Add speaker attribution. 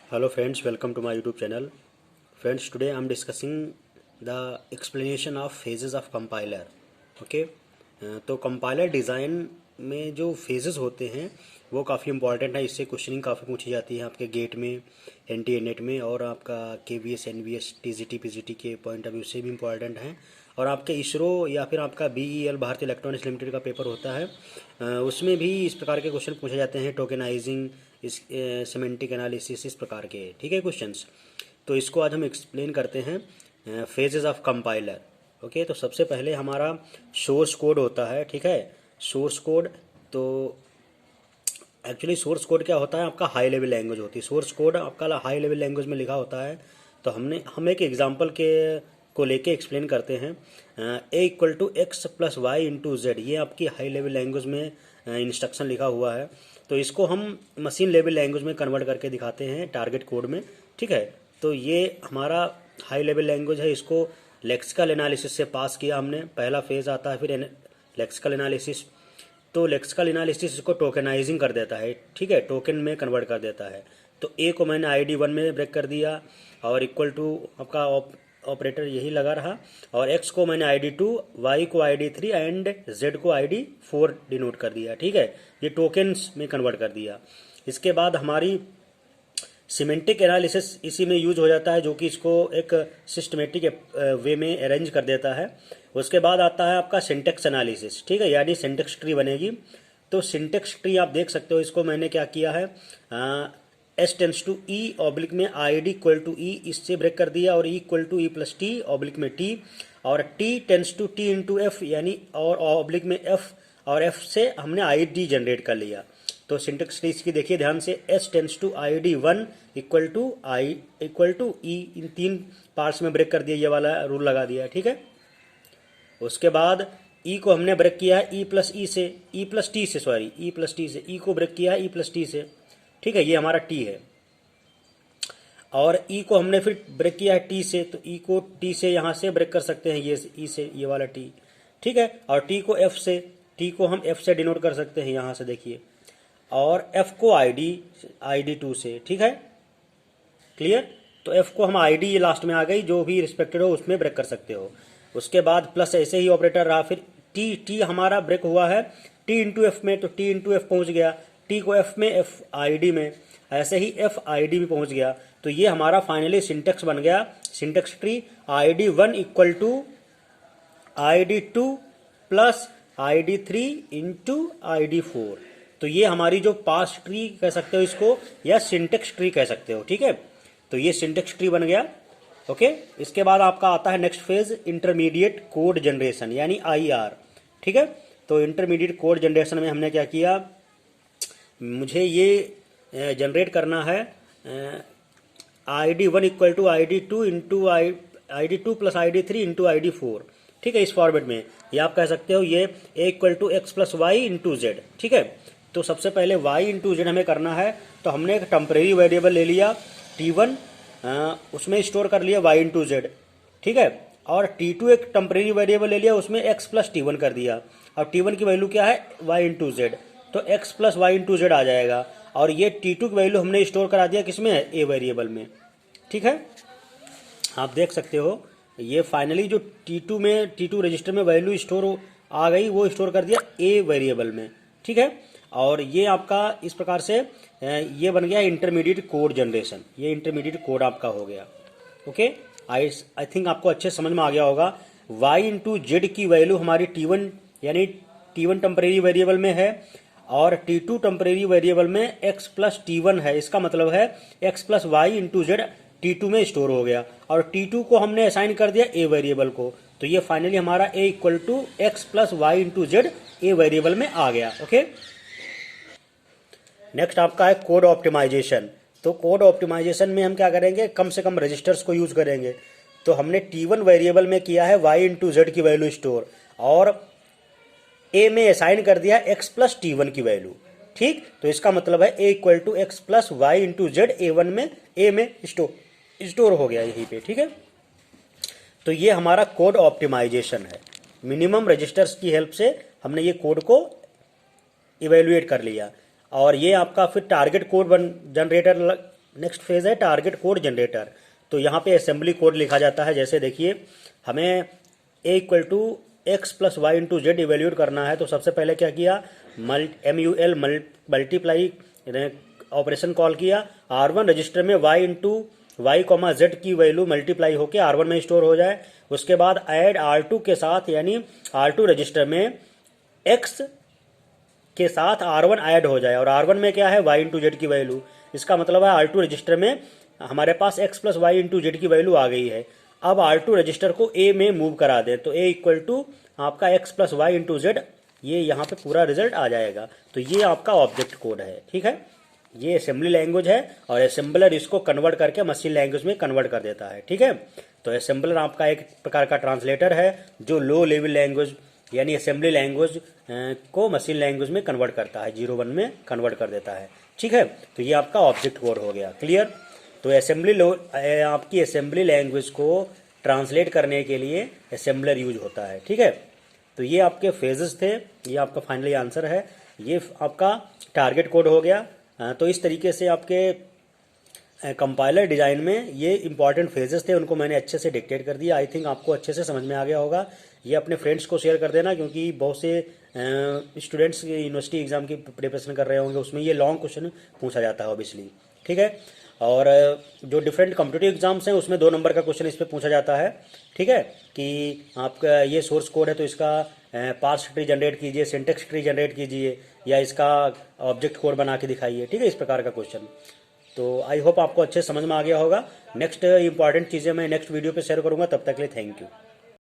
Speaker 1: Hello friends, welcome to my YouTube channel. Friends, today I'm discussing the explanation of phases of compiler. Okay, तो compiler design में जो phases होते हैं वो काफ़ी इंपॉर्टेंट है। इससे क्वेश्चनिंग काफ़ी पूछी जाती है आपके गेट में, एनटीए नेट में, और आपका केवीएस, एनवीएस, टीजीटी, पीजीटी के पॉइंट ऑफ व्यू से भी इम्पॉर्टेंट है। और आपके इसरो या फिर आपका बीईएल, भारतीय इलेक्ट्रॉनिक्स लिमिटेड का पेपर होता है, उसमें भी इस प्रकार के क्वेश्चन पूछे जाते हैं। टोकेनाइजिंग, इस सिमेंटिक एनालिसिस, इस प्रकार के, ठीक है, क्वेश्चंस। तो इसको आज हम एक्सप्लेन करते हैं, फेजेस ऑफ कंपाइलर। ओके, तो सबसे पहले हमारा सोर्स कोड होता है, ठीक है, सोर्स कोड। तो एक्चुअली सोर्स कोड क्या होता है, आपका हाई लेवल लैंग्वेज होती है। सोर्स कोड आपका हाई लेवल लैंग्वेज में लिखा होता है। तो हम एक एग्जांपल के को लेके एक्सप्लेन करते हैं। A equal to X plus Y into Z, ये आपकी हाई लेवल लैंग्वेज में इंस्ट्रक्शन लिखा हुआ है। तो इसको हम मशीन लेवल लैंग्वेज में कन्वर्ट करके दिखाते हैं टारगेट कोड में, ठीक है। तो ये हमारा हाई लेवल लैंग्वेज है। इसको लेक्सिकल एनालिसिस से पास किया हमने। पहला फेज आता है फिर लेक्सिकल एनालिसिस। तो लेक्सिकल एनालिसिस इसको टोकेनाइजिंग कर देता है, ठीक है, टोकन में कन्वर्ट कर देता है। तो ए को मैंने आईडी 1 में ब्रेक कर दिया और इक्वल टू आपका ऑपरेटर यही लगा रहा, और एक्स को मैंने आईडी 2, वाई को आईडी 3 एंड जेड को आईडी 4 डिनोट कर दिया, ठीक है। ये टोकन्स में कन्वर्ट कर दिया। इसके बाद हमारी सिमेंटिक एनालिसिस इसी में यूज हो जाता है, जो कि इसको एक सिस्टमेटिक वे में अरेंज कर देता है। उसके बाद आता है आपका सिंटेक्स एनालिसिस, ठीक है, यानी सिंटेक्स ट्री बनेगी। तो सिंटेक्स ट्री आप देख सकते हो, इसको मैंने क्या किया है, S tends to E oblique में I D equal to E, इससे ब्रेक कर दिया, और E equal to E plus T oblique में टी, और T tends to T into F, यानी और ऑब्लिक में एफ, और एफ से हमने आई डी जनरेट कर लिया। तो सिंटेक्स ट्री इसकी देखिए ध्यान से, S tends to I D 1 equal to I equal to E, इन 3 पार्ट्स में ब्रेक कर दिया, ये वाला रूल लगा दिया, ठीक है। उसके बाद ई को हमने ब्रेक किया है ई प्लस ई से, ई प्लस टी से, सॉरी, ई प्लस टी से, ई को ब्रेक किया है ई प्लस टी से, ठीक है, ये हमारा टी है। और ई को हमने फिर ब्रेक किया है टी से, तो ई को टी से यहाँ से ब्रेक कर सकते हैं, ये ई से, ये वाला टी, ठीक है। और टी को एफ से, टी को हम एफ से डिनोट कर सकते हैं, यहाँ से देखिए, और एफ को आईडी 2 से, ठीक है, क्लियर। तो एफ को हम आईडी, ये लास्ट में आ गई, जो भी रिस्पेक्टेड हो उसमें ब्रेक कर सकते हो। उसके बाद प्लस ऐसे ही ऑपरेटर रहा, फिर टी टी हमारा ब्रेक हुआ है टी इंटू एफ में, तो टी इंटू एफ पहुंच गया, टी को एफ में, एफ आईडी में, ऐसे ही एफ आईडी भी पहुंच गया। तो ये हमारा फाइनली सिंटेक्स बन गया, syntax tree ID 1 equal to ID 2 plus ID 3 into ID 4। तो ये हमारी जो पास ट्री कह सकते हो इसको, या सिंटेक्स ट्री कह सकते हो, ठीक है। तो ये सिंटेक्स ट्री बन गया, ओके। इसके बाद आपका आता है next phase, intermediate code generation, यानी आईआर, ठीक है। तो इंटरमीडिएट कोड जनरेशन में हमने क्या किया, मुझे ये जनरेट करना है ID 1 equal to ID 2 into ID 2 plus ID 3 into ID 4, ठीक है, इस फॉर्मेट में। ये आप कह सकते हो ये A equal to X plus Y into Z, ठीक है। तो सबसे पहले y इंटू जेड हमें करना है, तो हमने एक टेम्परेरी वेरिएबल ले लिया t1, उसमें स्टोर कर लिया y इंटू जेड, ठीक है। और t2 एक टेम्परेरी वेरिएबल ले लिया, उसमें x प्लस t1 कर दिया, और t1 की वैल्यू क्या है, y इंटू जेड, तो x plus Y into Z आ जाएगा। और ये t2 की वैल्यू हमने स्टोर करा दिया किसमें है, a वेरिएबल में, ठीक है। आप देख सकते हो ये फाइनली जो t2 में, t2 रजिस्टर में वैल्यू स्टोर आ गई, वो स्टोर कर दिया a वेरिएबल में, ठीक है। और ये आपका इस प्रकार से ये बन गया इंटरमीडिएट कोड जनरेशन, ये इंटरमीडिएट कोड आपका हो गया, ओके। आई थिंक आपको अच्छे समझ में आ गया होगा। y इंटू जेड की वैल्यू हमारी t1, यानी t1 टेम्परेरी वेरिएबल में है, और t2 टेम्परेरी वेरिएबल में x प्लस t1 है। इसका मतलब है x plus Y into Z t2 में स्टोर हो गया, और t2 को हमने असाइन कर दिया a वेरिएबल को। तो ये फाइनली हमारा a equal to X plus Y into Z a variable में आ गया, ओके। नेक्स्ट आपका है कोड ऑप्टिमाइजेशन। तो कोड ऑप्टिमाइजेशन में हम क्या करेंगे, कम से कम रजिस्टर्स को यूज करेंगे। तो हमने t1 वेरिएबल में किया है y इंटू जेड की वैल्यू स्टोर, और a में असाइन कर दिया x प्लस t1 की वैल्यू, ठीक। तो इसका मतलब है a equal to X plus Y into Z a1 में, a में स्टोर हो गया यहीं पे, ठीक है। तो ये हमारा कोड ऑप्टिमाइजेशन है। मिनिमम रजिस्टर्स की हेल्प से हमने ये कोड को इवेल्युएट कर लिया, और ये आपका फिर target code generator next phase है टारगेट कोड जनरेटर। तो यहाँ पे असेंबली कोड लिखा जाता है। जैसे देखिए हमें A equal to X plus Y into Z evaluate करना है। तो सबसे पहले क्या किया, MUL मल्टीप्लाई ऑपरेशन कॉल किया। R1 रजिस्टर में y into Y comma Z की वैल्यू मल्टीप्लाई होकर R1 में स्टोर हो जाए। उसके बाद ऐड R2 के साथ, यानी R2 रजिस्टर में x के साथ R1 ऐड हो जाए, और R1 में क्या है, y इंटू जेड की वैल्यू। इसका मतलब है R2 रजिस्टर में हमारे पास x plus Y into Z की वैल्यू आ गई है। अब R2 रजिस्टर को A में मूव करा दें, तो A इक्वल टू आपका x plus Y into Z, ये यहाँ पे पूरा रिजल्ट आ जाएगा। तो ये आपका ऑब्जेक्ट कोड है, ठीक है। ये असेंबली लैंग्वेज है और असेंबलर इसको कन्वर्ट करके मशीन लैंग्वेज में कन्वर्ट कर देता है, ठीक है। तो असेंबलर आपका एक प्रकार का ट्रांसलेटर है जो लो लेवल लैंग्वेज यानी असेंबली लैंग्वेज को मशीन लैंग्वेज में कन्वर्ट करता है, 0-1 में कन्वर्ट कर देता है, ठीक है। तो ये आपका ऑब्जेक्ट कोड हो गया, क्लियर। तो आपकी असेंबली लैंग्वेज को ट्रांसलेट करने के लिए असेंबलर यूज होता है, ठीक है। तो ये आपके फेजेस थे, ये आपका फाइनली आंसर है। ये आपका टारगेट कोड हो गया। तो इस तरीके से आपके कंपाइलर डिज़ाइन में ये इंपॉर्टेंट फेजेस थे, उनको मैंने अच्छे से डिक्टेट कर दिया। आई थिंक आपको अच्छे से समझ में आ गया होगा। ये अपने फ्रेंड्स को शेयर कर देना, क्योंकि बहुत से स्टूडेंट्स यूनिवर्सिटी एग्जाम की प्रिपरेशन कर रहे होंगे, उसमें ये लॉन्ग क्वेश्चन पूछा जाता है ऑब्वियसली, ठीक है। और जो डिफरेंट कॉम्पिटिटिव एग्जाम्स हैं उसमें 2 नंबर का क्वेश्चन इस पर पूछा जाता है, ठीक है। कि आपका ये सोर्स कोड है तो इसका पार्स ट्री जनरेट कीजिए, सिंटेक्स ट्री जनरेट कीजिए, या इसका ऑब्जेक्ट कोड बना के दिखाइए, ठीक है, इस प्रकार का क्वेश्चन। तो आई होप आपको अच्छे समझ में आ गया होगा। नेक्स्ट इंपॉर्टेंट चीज़ें मैं नेक्स्ट वीडियो पे शेयर करूँगा। तब तक के लिए थैंक यू।